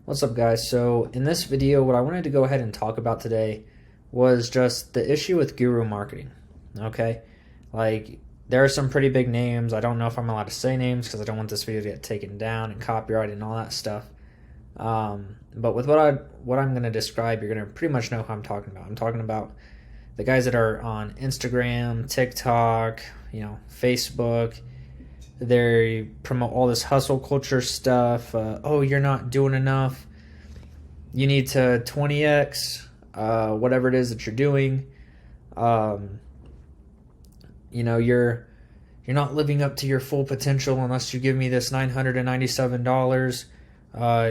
What's up, guys? So in this video, what I wanted to go ahead and talk about today was just the issue with guru marketing. Okay, like there are some pretty big names. I don't know if I'm allowed to say names because I don't want this video to get taken down and copyrighted and all that stuff. But with what I'm going to describe, you're going to pretty much know who I'm talking about. I'm talking about the guys that are on Instagram, TikTok, Facebook. They promote all this hustle culture stuff. Oh, you're not doing enough. You need to 20x whatever it is that you're doing. You're not living up to your full potential unless you give me this $997.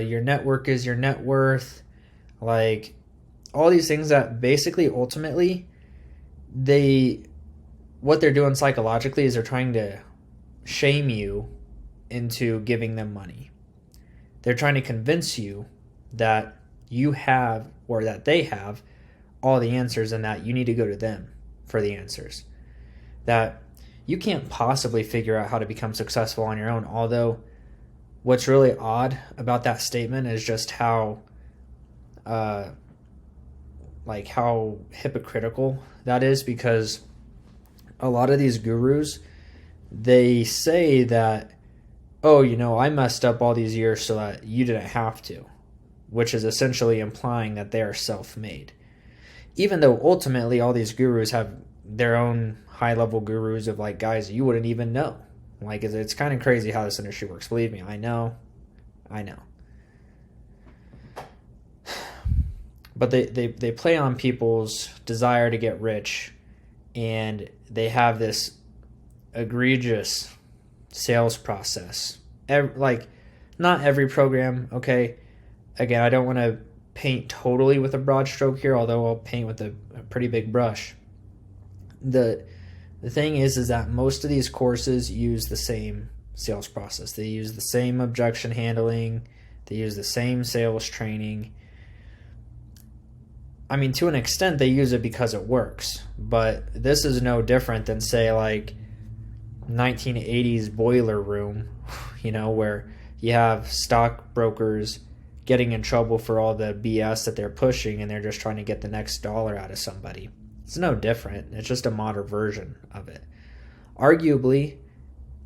Your network is your net worth. Like all these things that basically ultimately what they're doing psychologically is they're trying to shame you into giving them money. They're trying to convince you that you have, or that they have, all the answers and that you need to go to them for the answers. That you can't possibly figure out how to become successful on your own. Although what's really odd about that statement is just how hypocritical that is, because a lot of these gurus, they say that, oh, I messed up all these years so that you didn't have to, which is essentially implying that they are self-made. Even though ultimately all these gurus have their own high-level gurus of like guys you wouldn't even know. Like it's kind of crazy how this industry works. Believe me, I know. But they play on people's desire to get rich, and they have this egregious sales process. Not every program, okay? Again, I don't want to paint totally with a broad stroke here, although I'll paint with a pretty big brush. The thing is that most of these courses use the same sales process. They use the same objection handling. They use the same sales training. I mean, to an extent, they use it because it works. But this is no different than, say, like 1980s boiler room, where you have stockbrokers getting in trouble for all the BS that they're pushing, and they're just trying to get the next dollar out of somebody. It's no different. It's just a modern version of it. Arguably,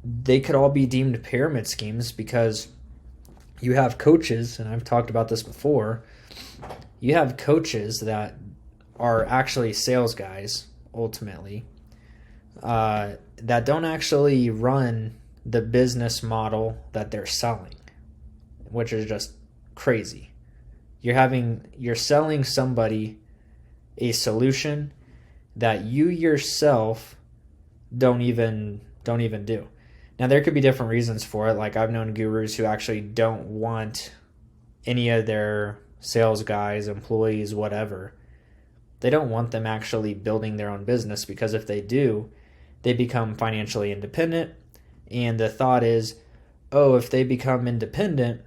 they could all be deemed pyramid schemes because you have coaches, and I've talked about this before, you have coaches that are actually sales guys, ultimately, that don't actually run the business model that they're selling, which is just crazy. You're selling somebody a solution that you yourself don't even do. Now, there could be different reasons for it. Like I've known gurus who actually don't want any of their sales guys, employees, whatever. They don't want them actually building their own business, because if they do, they become financially independent. And the thought is, oh, if they become independent,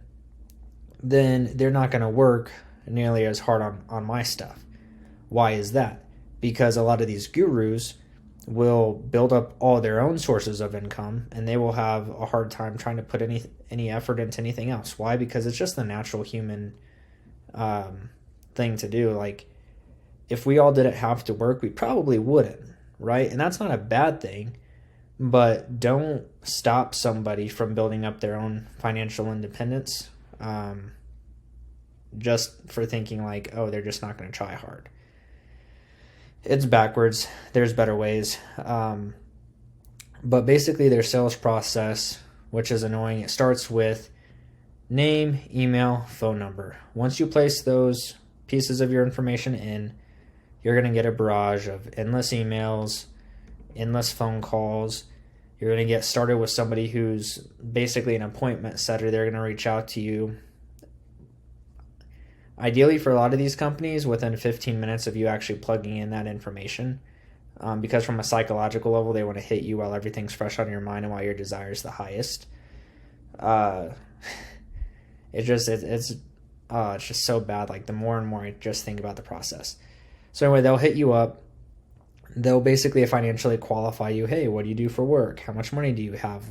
then they're not going to work nearly as hard on my stuff. Why is that? Because a lot of these gurus will build up all their own sources of income, and they will have a hard time trying to put any effort into anything else. Why? Because it's just the natural human thing to do. Like if we all didn't have to work, we probably wouldn't, right? And that's not a bad thing, but don't stop somebody from building up their own financial independence just for thinking like, oh, they're just not going to try hard. It's backwards. There's better ways. But basically their sales process, which is annoying, it starts with name, email, phone number. Once you place those pieces of your information in, you're going to get a barrage of endless emails, endless phone calls. You're going to get started with somebody who's basically an appointment setter. They're going to reach out to you. Ideally, for a lot of these companies, within 15 minutes of you actually plugging in that information, because from a psychological level, they want to hit you while everything's fresh on your mind and while your desire is the highest. It's just so bad. Like the more and more I just think about the process. So anyway, they'll hit you up. They'll basically financially qualify you. Hey, what do you do for work? How much money do you have?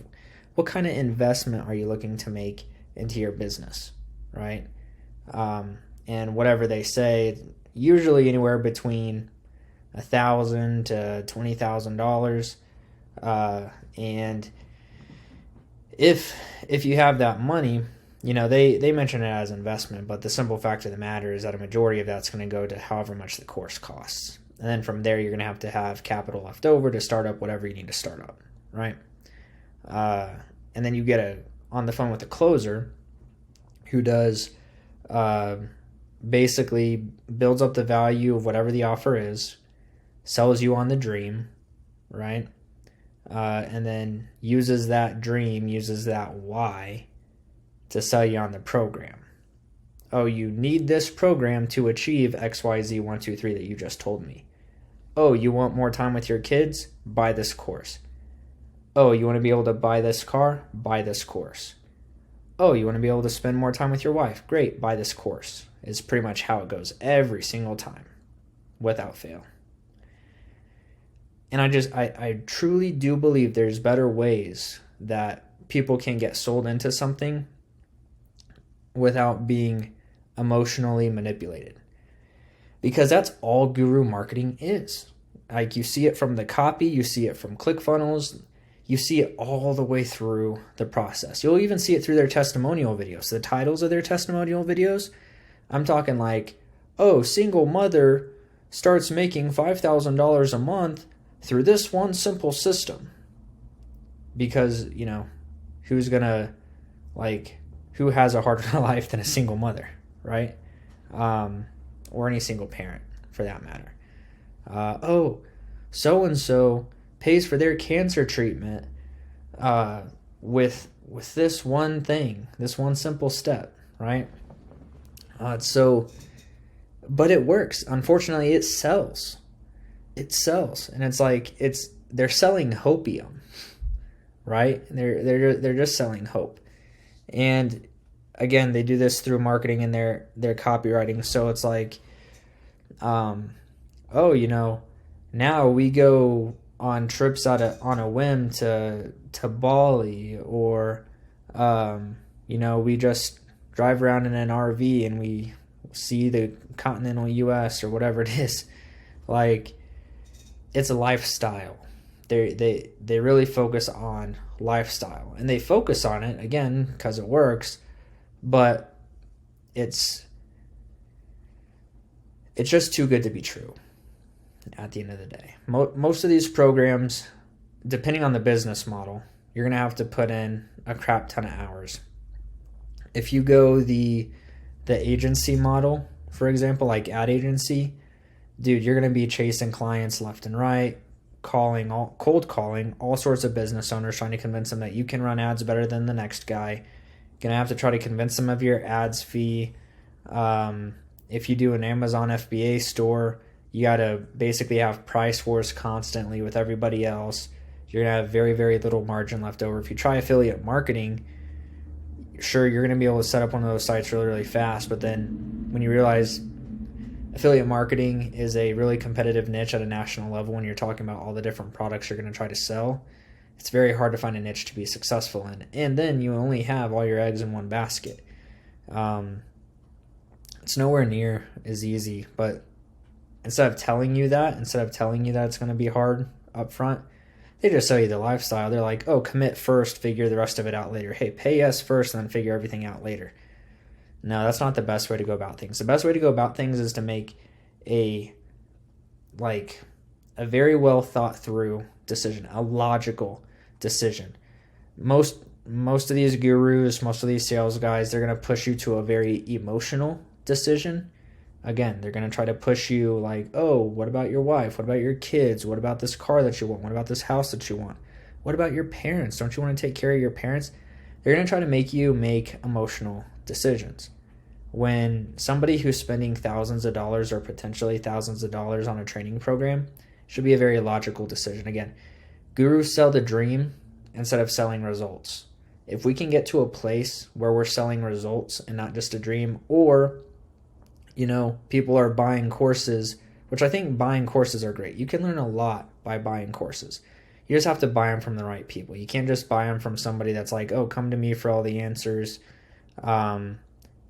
What kind of investment are you looking to make into your business, right? And whatever they say, usually anywhere between $1,000 to $20,000. And if you have that money, they mention it as investment, but the simple fact of the matter is that a majority of that's going to go to however much the course costs. And then from there, you're going to have capital left over to start up whatever you need to start up, right? And then you get on the phone with a closer who does basically builds up the value of whatever the offer is, sells you on the dream, right? And then uses that why to sell you on the program. Oh, you need this program to achieve XYZ 1, 2, 3 that you just told me. Oh, you want more time with your kids? Buy this course. Oh, you want to be able to buy this car? Buy this course. Oh, you want to be able to spend more time with your wife? Great, buy this course. Is pretty much how it goes every single time, without fail. And I truly do believe there's better ways that people can get sold into something without being emotionally manipulated. Because that's all guru marketing is. Like, you see it from the copy, you see it from ClickFunnels, you see it all the way through the process. You'll even see it through their testimonial videos. The titles of their testimonial videos, I'm talking like, oh, single mother starts making $5,000 a month through this one simple system. Because, who has a harder life than a single mother, right? Or any single parent, for that matter. So-and-so pays for their cancer treatment with this one thing, this one simple step, right? But it works. Unfortunately, it sells. It sells, and it's like they're selling hopium, right? They're just selling hope, and again, they do this through marketing and their copywriting. So it's like, now we go on trips on a whim to Bali, or we just drive around in an RV and we see the continental US or whatever it is. Like, it's a lifestyle. They really focus on lifestyle, and they focus on it again because it works, but it's just too good to be true at the end of the day. Most of these programs, depending on the business model, you're going to have to put in a crap ton of hours. If you go the agency model, for example, like ad agency, dude, you're going to be chasing clients left and right, cold calling all sorts of business owners, trying to convince them that you can run ads better than the next guy. You're going to have to try to convince them of your ads fee. If you do an Amazon FBA store, you got to basically have price wars constantly with everybody else. You're going to have very, very little margin left over. If you try affiliate marketing, sure, you're going to be able to set up one of those sites really, really fast. But then when you realize affiliate marketing is a really competitive niche at a national level, when you're talking about all the different products you're going to try to sell, it's very hard to find a niche to be successful in. And then you only have all your eggs in one basket. It's nowhere near as easy, but instead of telling you that it's going to be hard up front, they just sell you the lifestyle. They're like, oh, commit first, figure the rest of it out later. Hey, pay us first, and then figure everything out later. No, that's not the best way to go about things. The best way to go about things is to make a very well thought through decision, a logical decision. Most of these gurus, most of these sales guys, they're going to push you to a very emotional decision. Again, they're going to try to push you like, oh, what about your wife? What about your kids? What about this car that you want? What about this house that you want? What about your parents? Don't you want to take care of your parents? They're going to try to make you make emotional decisions. When somebody who's spending thousands of dollars or potentially thousands of dollars on a training program, should be a very logical decision. Again, gurus sell the dream instead of selling results. If we can get to a place where we're selling results and not just a dream, or people are buying courses, which I think buying courses are great. You can learn a lot by buying courses. You just have to buy them from the right people. You can't just buy them from somebody that's like, oh, come to me for all the answers.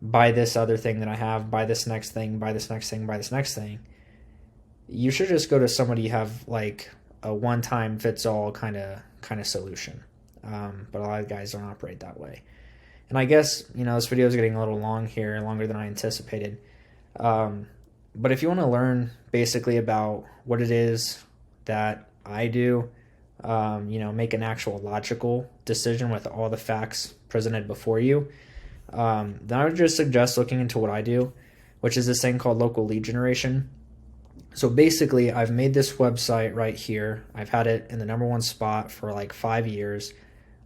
buy this other thing that I have, buy this next thing, buy this next thing, buy this next thing. You should just go to somebody you have like a one-time fits all kind of solution. But a lot of guys don't operate that way. And I guess, this video is getting a little long here, longer than I anticipated. But if you want to learn basically about what it is that I do, make an actual logical decision with all the facts presented before you, then I would just suggest looking into what I do, which is this thing called local lead generation. So basically, I've made this website right here. I've had it in the #1 spot for like 5 years.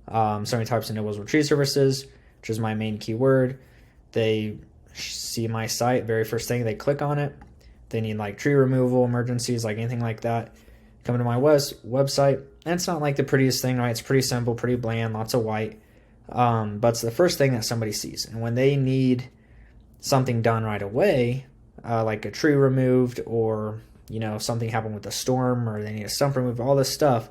Somebody types in Noblesville Tree Services, which is my main keyword. They see my site, very first thing, they click on it. They need like tree removal, emergencies, like anything like that. Come to my website, and it's not like the prettiest thing, right? It's pretty simple, pretty bland, lots of white. But it's the first thing that somebody sees. And when they need something done right away, like a tree removed, or something happened with a storm, or they need a stump removed, all this stuff,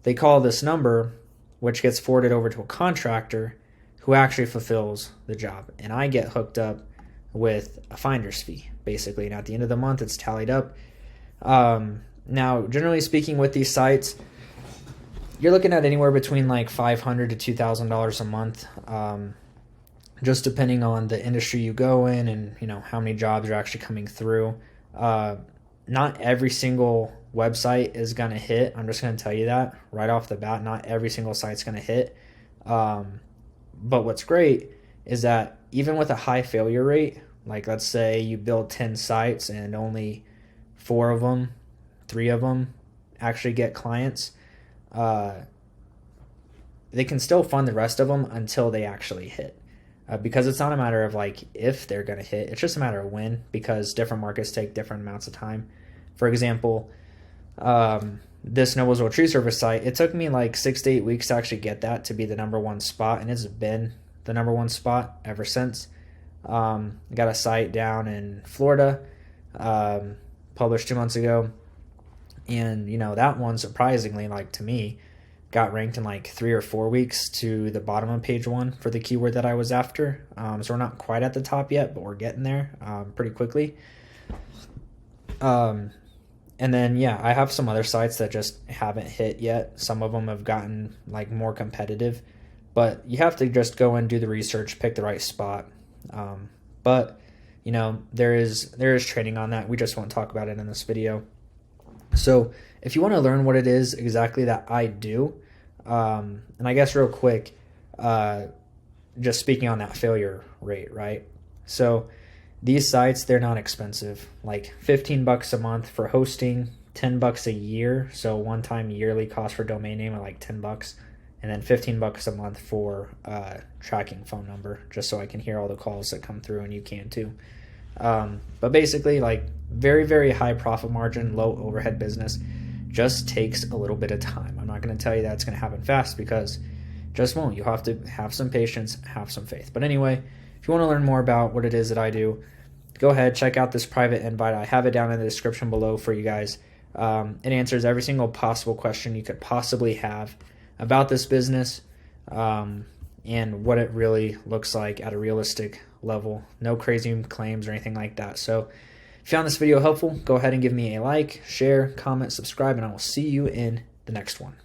they call this number, which gets forwarded over to a contractor who actually fulfills the job. And I get hooked up with a finder's fee, basically. And at the end of the month, it's tallied up. Now, generally speaking, with these sites, you're looking at anywhere between like $500 to $2,000 a month, just depending on the industry you go in and how many jobs are actually coming through. Not every single website is going to hit. I'm just going to tell you that right off the bat. Not every single site's going to hit. But what's great is that even with a high failure rate, like let's say you build 10 sites and only 3 of them actually get clients, they can still fund the rest of them until they actually hit. Because it's not a matter of like if they're going to hit, it's just a matter of when, because different markets take different amounts of time. For example, this Noblesville Tree Service site, it took me like 6 to 8 weeks to actually get that to be the #1 spot, and it's been the #1 spot ever since. I got a site down in Florida, published 2 months ago, and that one, surprisingly, like to me, got ranked in like 3 or 4 weeks to the bottom of page 1 for the keyword that I was after. So we're not quite at the top yet, but we're getting there pretty quickly. And then, I have some other sites that just haven't hit yet. Some of them have gotten like more competitive, but you have to just go and do the research, pick the right spot. But there is training on that. We just won't talk about it in this video. So if you want to learn what it is exactly that I do, and I guess real quick, just speaking on that failure rate, right? So these sites, they're not expensive, like $15 a month for hosting, $10 a year. So one-time yearly cost for domain name are like $10, and then $15 a month for tracking phone number, just so I can hear all the calls that come through and you can too. But basically, like very, very high profit margin, low overhead business, just takes a little bit of time. I'm not going to tell you that it's going to happen fast, because it just won't. You have to have some patience, have some faith. But anyway, if you want to learn more about what it is that I do, go ahead, check out this private invite. I have it down in the description below for you guys. It answers every single possible question you could possibly have about this business, and what it really looks like at a realistic level. No crazy claims or anything like that. So if you found this video helpful, go ahead and give me a like, share, comment, subscribe, and I will see you in the next one.